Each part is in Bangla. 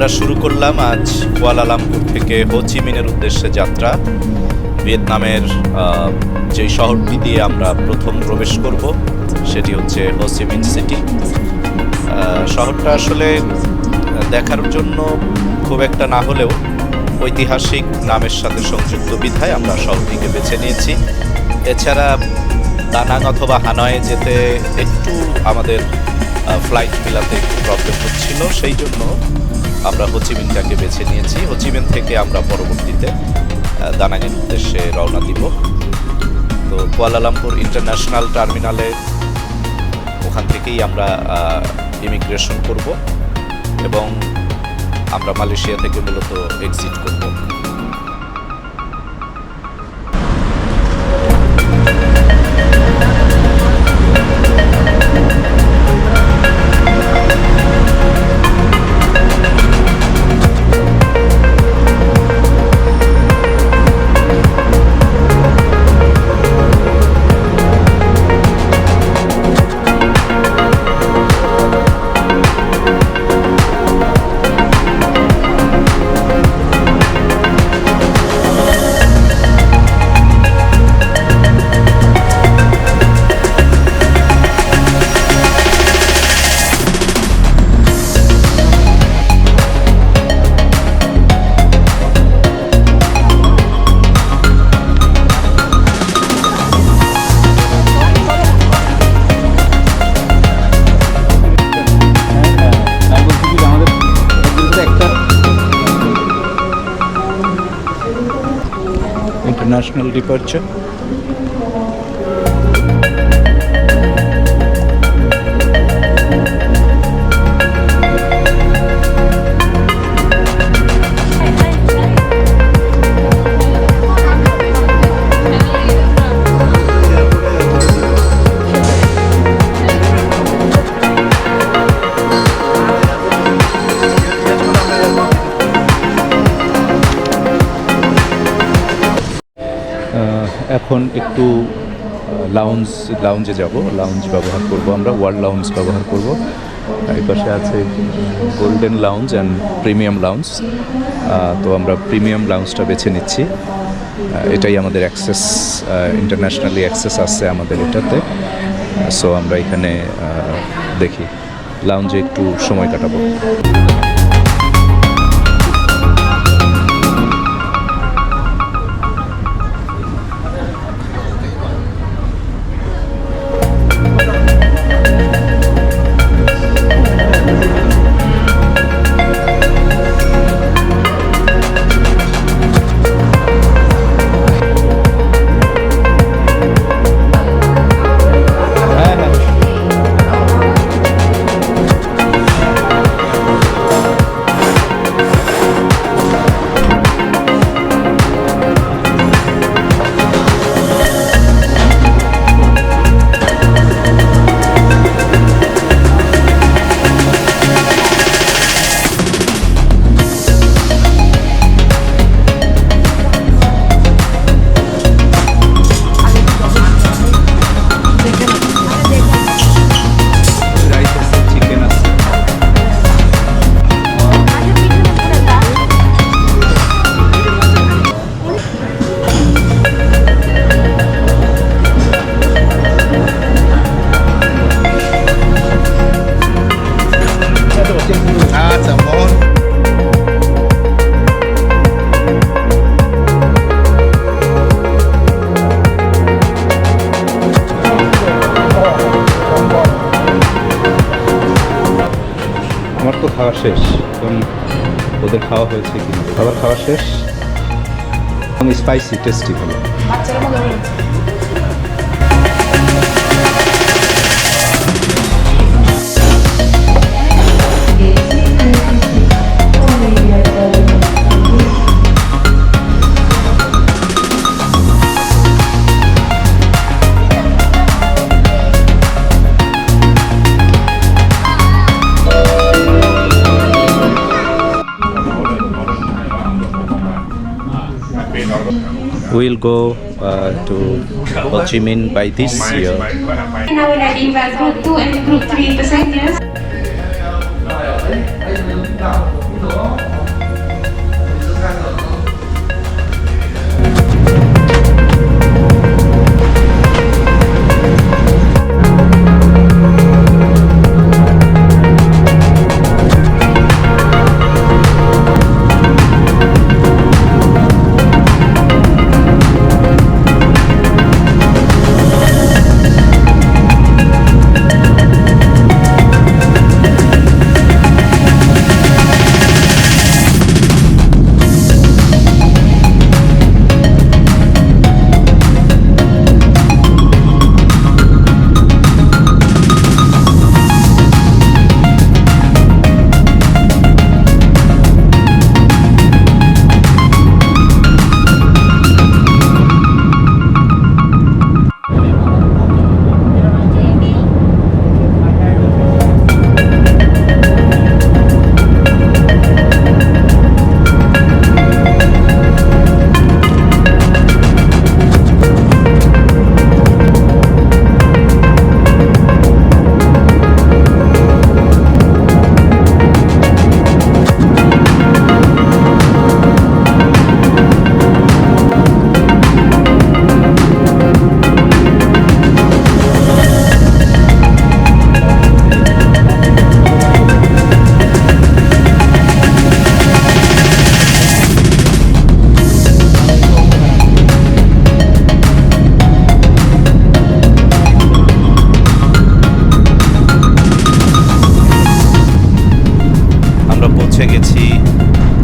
আমরা শুরু করলাম আজ কুয়ালালামপুর থেকে হোচিমিনের উদ্দেশ্যে যাত্রা। ভিয়েতনামের যে শহরটি দিয়ে আমরা প্রথম প্রবেশ করব সেটি হচ্ছে হোচিমিন সিটি। শহরটা আসলে দেখার জন্য খুব একটা না হলেও ঐতিহাসিক নামের সাথে সংযুক্ত বিধায় আমরা শহরটিকে বেছে নিয়েছি। এছাড়া দানাং অথবা হানয়ে যেতে একটু আমাদের ফ্লাইট মিলাতে একটু প্রবলেম হচ্ছিল, সেই জন্য আমরা হোচিমিনটাকে বেছে নিয়েছি। হোচিমিন থেকে আমরা পরবর্তীতে দানাংয়ের উদ্দেশ্যে রওনা দিব। তো কুয়ালালামপুর ইন্টারন্যাশনাল টার্মিনালে ওখান থেকেই আমরা ইমিগ্রেশন করব এবং আমরা মালয়েশিয়া থেকে মূলত এক্সিট করব। International departure. এখন একটু লাউঞ্জে যাব, লাউঞ্জ ব্যবহার করব, আমরা ওয়ার্ল্ড লাউঞ্জ ব্যবহার করব। এই পাশে আছে golden lounge and premium lounge. তো আমরা প্রিমিয়াম লাউঞ্জটা বেছে নিচ্ছি। এটাই আমাদের অ্যাক্সেস, ইন্টারন্যাশনালি অ্যাক্সেস আছে আমাদের এটাতে। সো আমরা এখানে দেখি লাউঞ্জে একটু সময় কাটাবো। আমার তো খাওয়া শেষ, এখন ওদের খাওয়া হয়েছে কিন্তু খাবার খাওয়া শেষ এবং স্পাইসি টেস্টি হলো। We'll go to Ho Chi Minh by this year. Now we're ready by group 2 and group 3 passengers.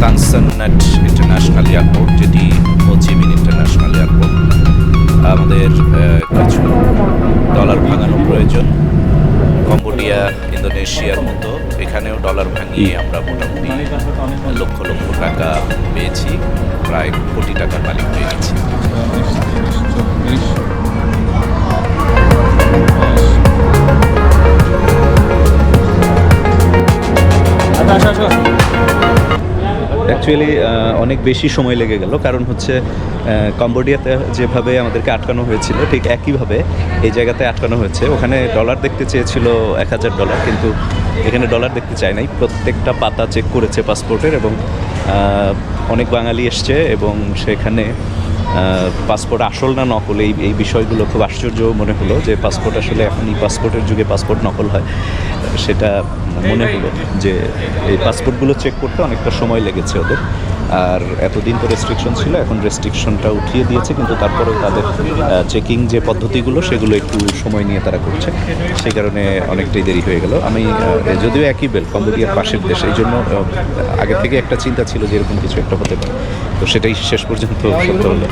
Tan Son Nhat international airport, যেটি হোচিমিন ইন্টারন্যাশনাল এয়ারপোর্ট। আমাদের কিছু ডলার ভাঙানো প্রয়োজন। কম্বোডিয়া, ইন্দোনেশিয়ার মতো এখানেও ডলার ভাঙিয়ে আমরা মোটামুটি লক্ষ লক্ষ টাকা পেয়েছি, প্রায় কোটি টাকার মালিক হয়ে গেছি। অ্যাকচুয়ালি অনেক বেশি সময় লেগে গেল, কারণ হচ্ছে কম্বোডিয়াতে যেভাবে আমাদেরকে আটকানো হয়েছিল ঠিক একইভাবে এই জায়গাতে আটকানো হয়েছে। ওখানে ডলার দেখতে চেয়েছিল $1000, কিন্তু এখানে ডলার দেখতে চায় নাই। প্রত্যেকটা পাতা চেক করেছে পাসপোর্টের, এবং অনেক বাঙালি এসছে এবং সেখানে পাসপোর্ট আসল না নকল এই বিষয়গুলো খুব আশ্চর্য মনে হলো, যে পাসপোর্ট আসলে এখন এই পাসপোর্টের যুগে পাসপোর্ট নকল হয়, সেটা মনে হলো যে এই পাসপোর্টগুলো চেক করতে অনেকটা সময় লেগেছে ওদের। আর এতদিন তো রেস্ট্রিকশন ছিল, এখন রেস্ট্রিকশনটা উঠিয়ে দিয়েছে, কিন্তু তারপরেও তাদের চেকিং যে পদ্ধতিগুলো সেগুলো একটু সময় নিয়ে তারা করছে, সেই কারণে অনেকটাই দেরি হয়ে গেল। আমি যদিও একই বেল, কম্বোডিয়ার পাশের দেশ, এই জন্য আগে থেকে একটা চিন্তা ছিল যে এরকম কিছু একটা হতে পারে, তো সেটাই শেষ পর্যন্ত সত্য হলো।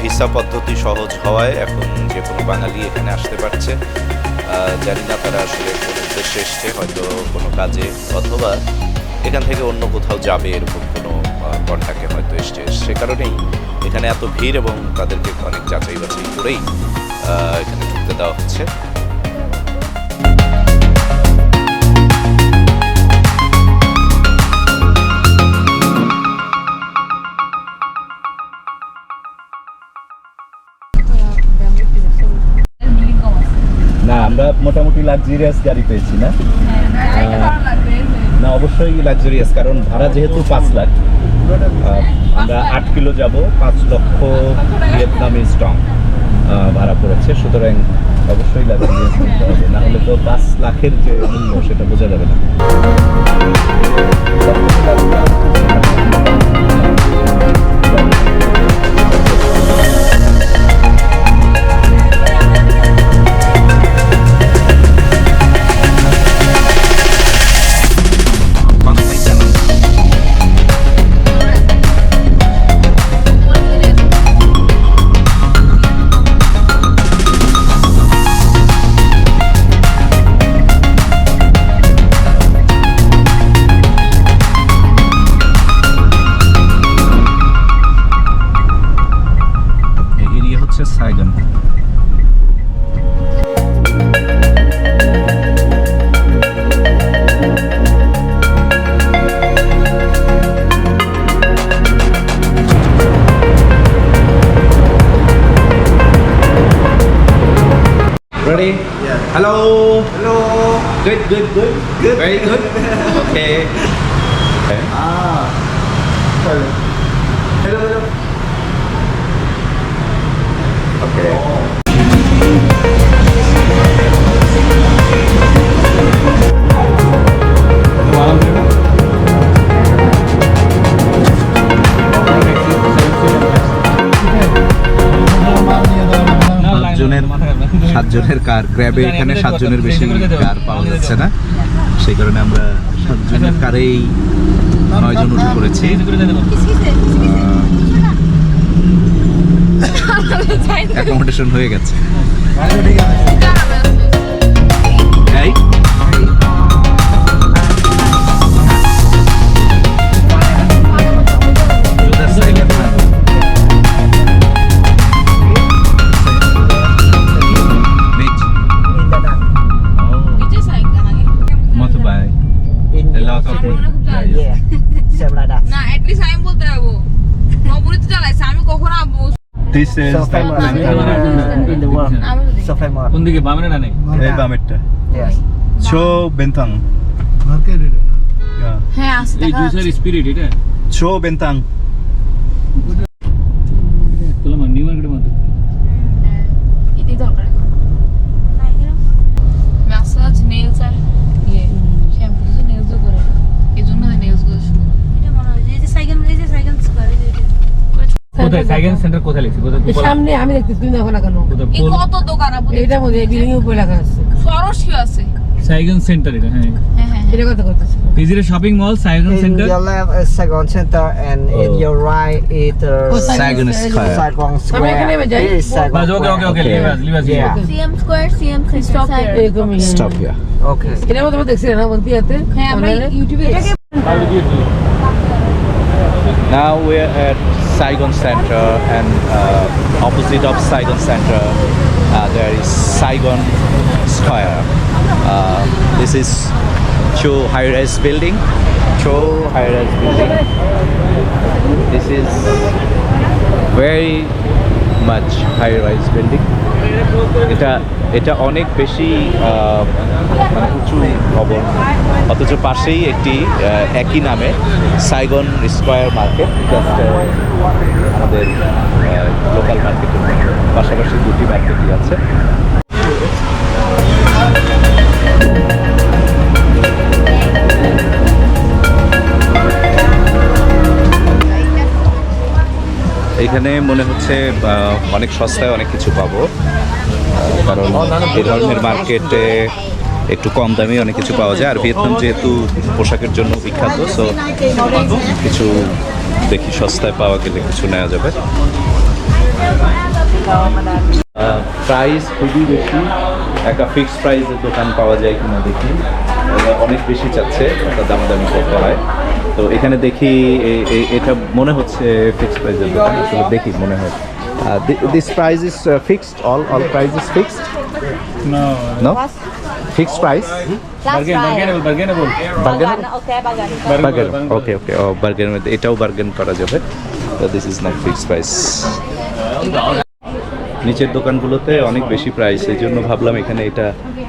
ভিসা পদ্ধতি সহজ হওয়ায় এখন যে কোনো বাঙালি এখানে আসতে পারছে। জানি না তারা আসলে কোন উদ্দেশ্যে এসছে, হয়তো কোনো কাজে অথবা এখান থেকে অন্য কোথাও যাবে, এরকম কোনো কন্ট্যাক্টে হয়তো এসছে। সে কারণেই এখানে এত ভিড় এবং তাদেরকে অনেক যাচাই বাছাই করেই এখানে ঢুকতে দেওয়া হচ্ছে। না, আমরা মোটামুটি লাক্সারিয়াস গাড়ি পেয়েছি না? না, অবশ্যই লাক্সারিয়াস, কারণ ভাড়া যেহেতু 5 লাখ, আমরা 8 কিলো যাব, 5 লক্ষ ভিয়েতনামিজ টং ভাড়া পড়েছে, সুতরাং অবশ্যই লাক্সারিয়াস নিতে হবে, না হলে তো 5 লাখের যে মূল্য সেটা বোঝা যাবে না। Hello. Hello. Good. Very good. Okay. Hello. Okay. সাতজনের কার গ্র্যাবে এখানে 7 জনের বেশি কার পাওয়া যাচ্ছে না, সেই কারণে আমরা 7 জনের কারেই 9 জন উঠে পড়েছি। অ্যাকোমোডেশন হয়ে গেছে। এই Yeah. Sebelah না at least আমি বলতে পারবো নবুরি তো চালাইছে আমি কখনো This is So famous in the world. So famous. কোন দিকে বামে না নাই এই বামেরটা Yes. ছো বেন্তাং হ্যাঁ আসছে এই জুসের স্পিরিট এটা ছো বেন্তাং তোলা নিউ মার্কেটের মধ্যে এটাই দরকার ম্যাসাজ নেলস আর ইয়ে শ্যাম্পু তো নেলসও করে এজন্য নেলস গুলো শুরু এটা মনে হয় যে সাইকেল স্কয়ারে কোথায় সাইকেল সেন্টার কোথায় লিখছি কোথায় সামনে আমি দেখতেছি তুমি দেখো না কেন এই কত দোকান আপু এটার মধ্যে বিল্ডিং উপরে লেখা আছে সরস্বী আছে সাইকেল সেন্টার এটা হ্যাঁ হ্যাঁ হ্যাঁ এটা কথা করতেছি পিজির shopping mall cycle In centre your left is Saigon Center and in your right is Saigon Square. Saigon আমি এখানে Square. যাই। It is Saigon bus okay Square. Okay leave us Yeah. CM square CM Stop centre there. এরকমই Stop here. Okay. এটার মধ্যে আমরা দেখছি না বলতে যাতে হ্যাঁ আমরা ইউটিউবে Now we're at Saigon Center, and opposite of Saigon Center there is Saigon Square. This is Cho high-rise building. Cho high-rise building. This is very much high-rise building. এটা অনেক বেশি মানে উঁচু ভবন, অথচ পাশেই একটি একই নামে সাইগন স্কয়ার মার্কেট, জাস্ট আমাদের লোকাল মার্কেটের পাশাপাশি দুটি মার্কেটই আছে। এখানে মনে হচ্ছে অনেক সস্তায় অনেক কিছু পাবো, কারণ এই ধরনের মার্কেটে একটু কম দামে অনেক কিছু পাওয়া যায়। আর ভিয়েতনাম যেহেতু পোশাকের জন্য বিখ্যাত, সো কিছু দেখি সস্তায় পাওয়া গেলে কিছু নেওয়া যাবে। প্রাইস খুবই বেশি, একটা ফিক্সড প্রাইসের দোকান পাওয়া যায় কিনা দেখি। অনেক বেশি চাচ্ছে, একটা দামাদামি করতে হয়। তো এখানে দেখি এটা মনে হচ্ছে ফিক্সড প্রাইসের দোকান, আসলে দেখি মনে হয়। This price is fixed, all price is fixed? No? Fixed price? বার্গেনেবল Bargain. Okay. Oh, bargain. এটাও বার্গেন করা যাবে। This is not fixed price. নিচের দোকানগুলোতে অনেক বেশি প্রাইস, এই জন্য ভাবলাম এখানে এটা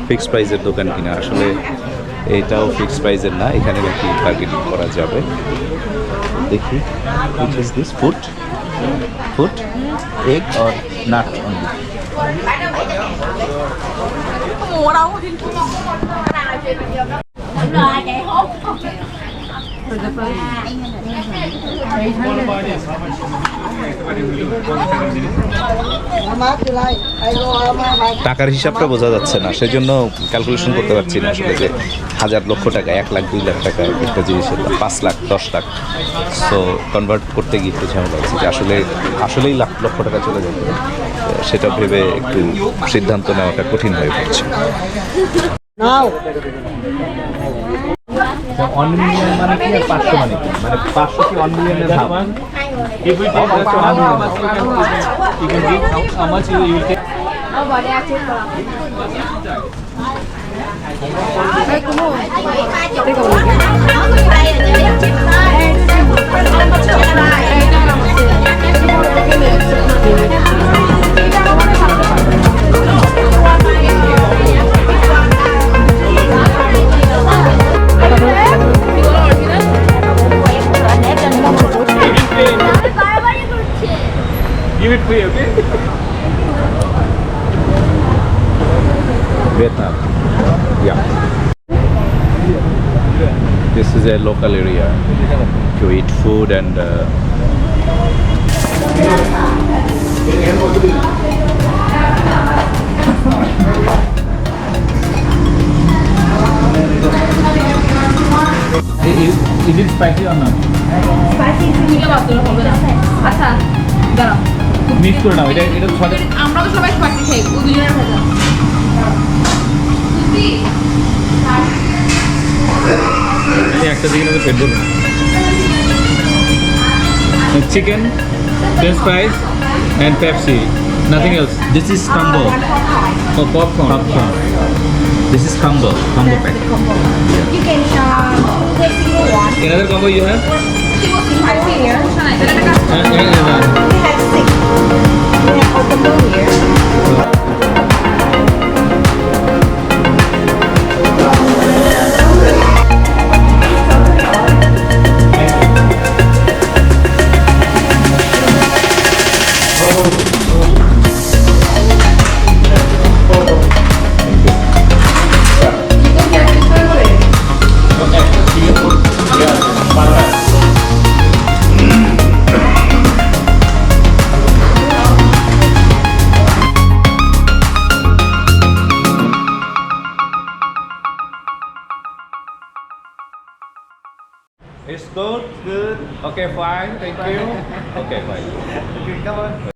ফিক্সড প্রাইসের দোকান কিনা। আসলে এটাও ফিক্সড প্রাইসের না, এখানে নাকি বার্গেনিং করা যাবে। দেখি which is this food, egg or nut only? টাকার হিসাবটা বোঝা যাচ্ছে না, সেই জন্য ক্যালকুলেশন করতে পারছি না আসলে যে 1,000 লক্ষ টাকা, 1 লাখ 2 লাখ টাকা একটা জিনিসের দাম, 5 লাখ 10 লাখ। সো কনভার্ট করতে গিয়ে একটু ঝামেলা হচ্ছে যে আসলেই লাখ লক্ষ টাকা চলে যাবে, সেটা ভেবে একটু সিদ্ধান্ত নেওয়াটা কঠিন হয়ে পড়ছে। Now. অন মিলিয়ন মানে কি আর 500 মানে কি? মানে 500 কি অন মিলিয়নের দাম? If we take that one, you can give how much you will take. Yeah. This is a local area to eat food and Is it spicy or not? ঠিক আছে হবে না আচ্ছা দাঁড়াও মিক্স করে নাও এটা এটা সাথে আমরা তো সবাই স্পাইসি খাই ও দুজনের ভাজা তুই একটা দিকে নেবে পেট ভরবে chicken French ফ্রাইজ and Pepsi nothing else. this is combo. Oh, popcorn. This is combo pack. You can take single one. Another combo you have? Over here. Yeah. We have 6. We have open door here. It's good. Okay, fine. Thank you. Okay, fine.